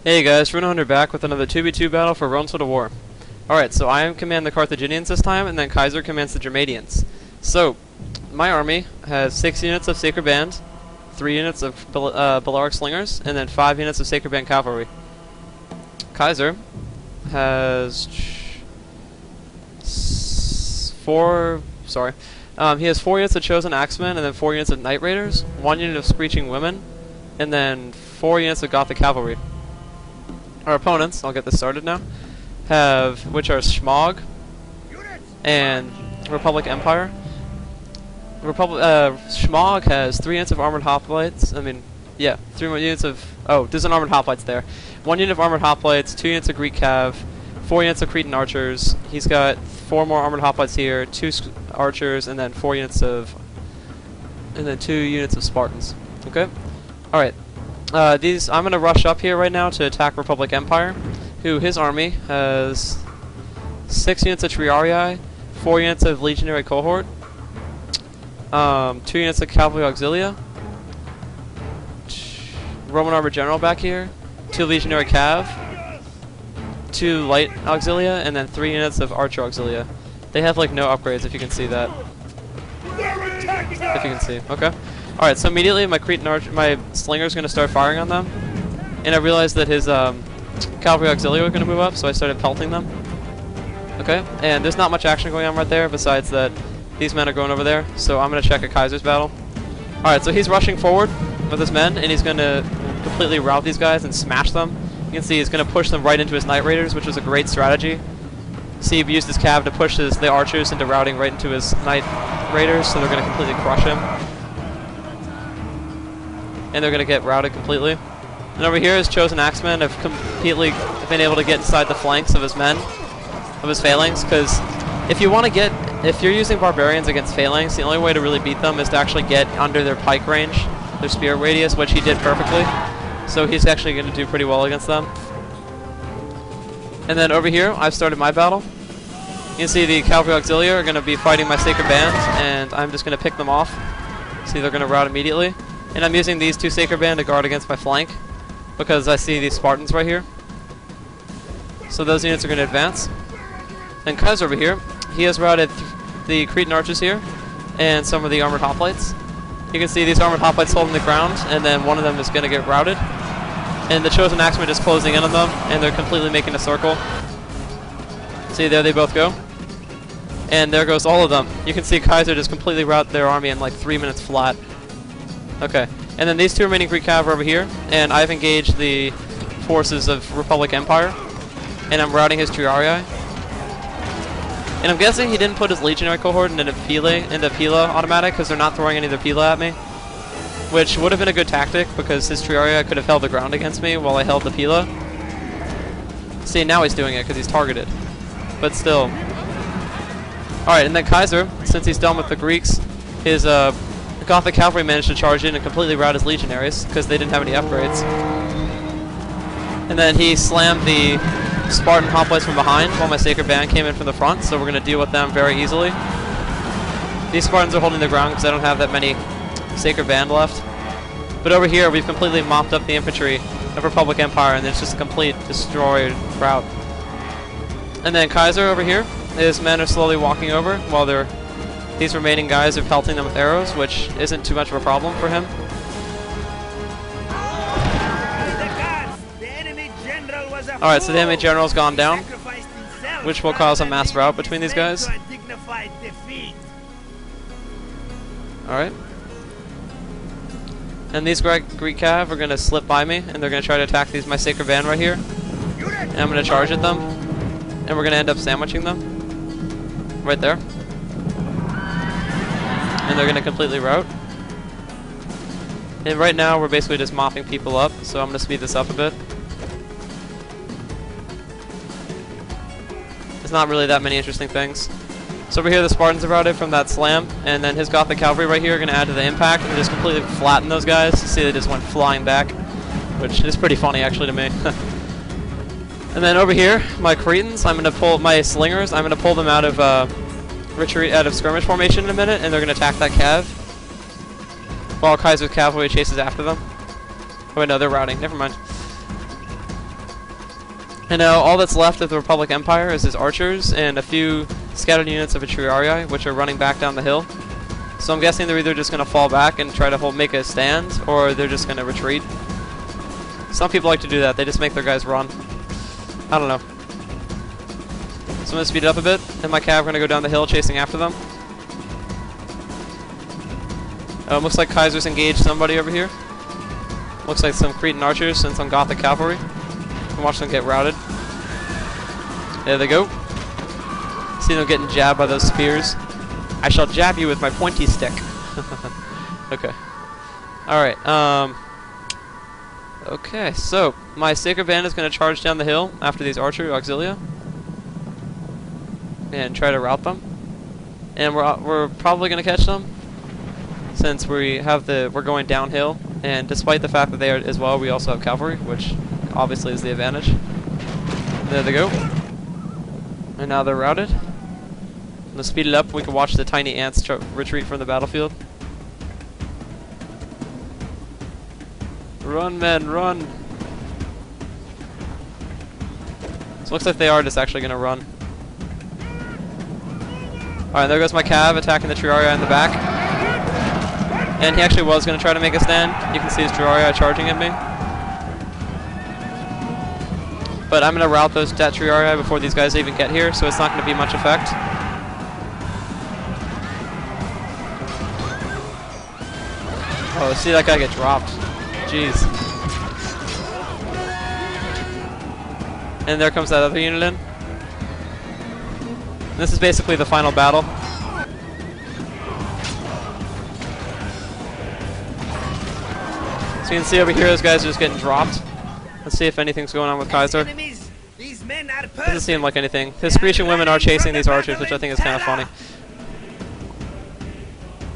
Hey guys, Rune Hunter back with another 2v2 battle for Realms of War. Alright, so I command the Carthaginians this time, and then Kaiser commands the Germanians. So, my army has 6 units of Sacred Band, 3 units of Balearic Slingers, and then 5 units of Sacred Band Cavalry. Kaiser has he has 4 units of Chosen Axemen, and then 4 units of Night Raiders, 1 unit of Screeching Women, and then 4 units of Gothic Cavalry. Our opponents, I'll get this started now, which are Schmog and Republic Empire. Schmog has 3 units of Armored Hoplites. 3 units of... Oh, there's an Armored Hoplites there. 1 unit of Armored Hoplites, 2 units of Greek Cav, 4 units of Cretan Archers. He's got 4 more Armored Hoplites here, 2 Archers, and then 4 units of... And then 2 units of Spartans. Okay? Alright. I'm going to rush up here right now to attack Republic Empire, who his army has 6 units of Triarii, 4 units of Legionary Cohort, 2 units of Cavalry Auxilia, Roman Armored General back here, 2 Legionary Cav, 2 Light Auxilia, and then 3 units of Archer Auxilia. They have like no upgrades, if you can see that. If you can see, okay. Alright, so immediately my Slinger's going to start firing on them, and I realized that his Cavalry Auxilia were going to move up, so I started pelting them. Okay, and there's not much action going on right there, besides that these men are going over there, so I'm going to check a Kaiser's battle. Alright, so he's rushing forward with his men, and he's going to completely rout these guys and smash them. You can see he's going to push them right into his Night Raiders, which is a great strategy. See, he used his Cav to push the Archers into routing right into his Night Raiders, so they're going to completely crush him. And they're going to get routed completely. And over here, his Chosen Axemen have completely been able to get inside the flanks of his men, of his phalanx, because if you're using barbarians against phalanx, the only way to really beat them is to actually get under their pike range, their spear radius, which he did perfectly. So he's actually going to do pretty well against them. And then over here, I've started my battle. You can see the Cavalry Auxilia are going to be fighting my Sacred Band, and I'm just going to pick them off. See, they're going to rout immediately. And I'm using these 2 Sacred Band to guard against my flank, because I see these Spartans right here. So those units are going to advance. And Kaiser over here, he has routed the Cretan Archers here, and some of the Armored Hoplites. You can see these Armored Hoplites holding the ground, and then one of them is going to get routed. And the Chosen Axemen are just closing in on them, and they're completely making a circle. See, there they both go. And there goes all of them. You can see Kaiser just completely rout their army in like 3 minutes flat. Okay, and then these 2 remaining Greek Cav are over here, and I've engaged the forces of Republic Empire, and I'm routing his Triarii. And I'm guessing he didn't put his Legionary Cohort into Pila automatic, because they're not throwing any of their Pila at me, which would have been a good tactic, because his Triarii could have held the ground against me while I held the Pila. See, now he's doing it, because he's targeted. But still. Alright, and then Kaiser, since he's done with the Greeks, his Gothic Cavalry managed to charge in and completely rout his Legionaries, because they didn't have any upgrades. And then he slammed the Spartan Hoplites from behind while my Sacred Band came in from the front, so we're going to deal with them very easily. These Spartans are holding the ground because I don't have that many Sacred Band left. But over here, we've completely mopped up the infantry of Republic Empire, and it's just a complete destroyed rout. And then Kaiser over here, his men are slowly walking over while these remaining guys are pelting them with arrows, which isn't too much of a problem for him. Alright, so the enemy general's gone down, which will cause a mass rout between these guys. Alright. And these Greek Cav are going to slip by me, and they're going to try to attack my Sacred Band right here. And I'm going to charge at them, and we're going to end up sandwiching them. Right there. And they're going to completely rout. And right now, we're basically just mopping people up, so I'm going to speed this up a bit. There's not really that many interesting things. So over here, the Spartans are routed from that slam, and then his Gothic Cavalry right here are going to add to the impact and just completely flatten those guys. See, they just went flying back, which is pretty funny actually to me. And then over here, my Cretans, I'm going to pull my Slingers. I'm going to pull them out of skirmish formation in a minute, and they're going to attack that Cav, while Kaiser's cavalry chases after them. Oh wait, no, they're routing. Never mind. And now all that's left of the Republic Empire is his archers and a few scattered units of a Triarii, which are running back down the hill. So I'm guessing they're either just going to fall back and try to make a stand, or they're just going to retreat. Some people like to do that. They just make their guys run. I don't know. So I'm going to speed it up a bit, and my cav are going to go down the hill chasing after them. Looks like Kaiser's engaged somebody over here. Looks like some Cretan archers and some Gothic cavalry. And watch them get routed. There they go. See them getting jabbed by those spears. I shall jab you with my pointy stick. Okay. Alright, okay, so my Sacred Band is going to charge down the hill after these archer auxilia and try to rout them. And we're probably going to catch them since we're going downhill, and despite the fact that they are as well, we also have cavalry, which obviously is the advantage. There they go. And now they're routed. Let's speed it up. We can watch the tiny ants retreat from the battlefield. Run, men, run! So it looks like they are just actually going to run. Alright, there goes my cav attacking the Triarii in the back. And he actually was going to try to make a stand. You can see his Triarii charging at me. But I'm going to rout those Triarii before these guys even get here, so it's not going to be much effect. Oh, see that guy get dropped. Jeez. And there comes that other unit in. This is basically the final battle. So you can see over here, those guys are just getting dropped. Let's see if anything's going on with Kaiser. Doesn't seem like anything. His Screeching Women are chasing these archers, which I think is kind of funny.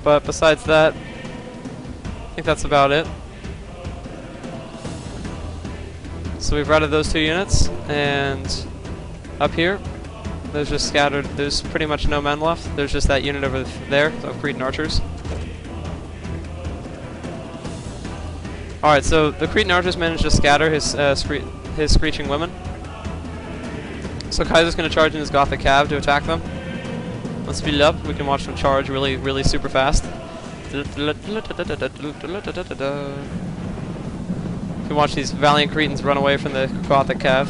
But besides that, I think that's about it. So we've routed those two units, and up here, there's just scattered, there's pretty much no men left. There's just that unit over there of Cretan archers. Alright, so the Cretan archers managed to scatter his Screeching Women. So Kaiser's going to charge in his Gothic cav to attack them. Let's speed it up. We can watch them charge really, really super fast. You can watch these valiant Cretans run away from the Gothic cav.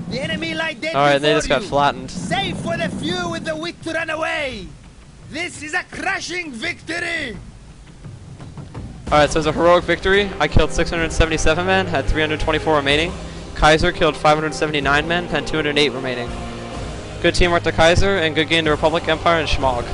The enemy lie dead. Alright, they just got flattened. Save for the few with the wit to run away. This is a crushing victory. Alright, so it's a heroic victory. I killed 677 men, had 324 remaining. Kaiser killed 579 men, had 208 remaining. Good teamwork to Kaiser, and good game to Republic Empire and Schmog.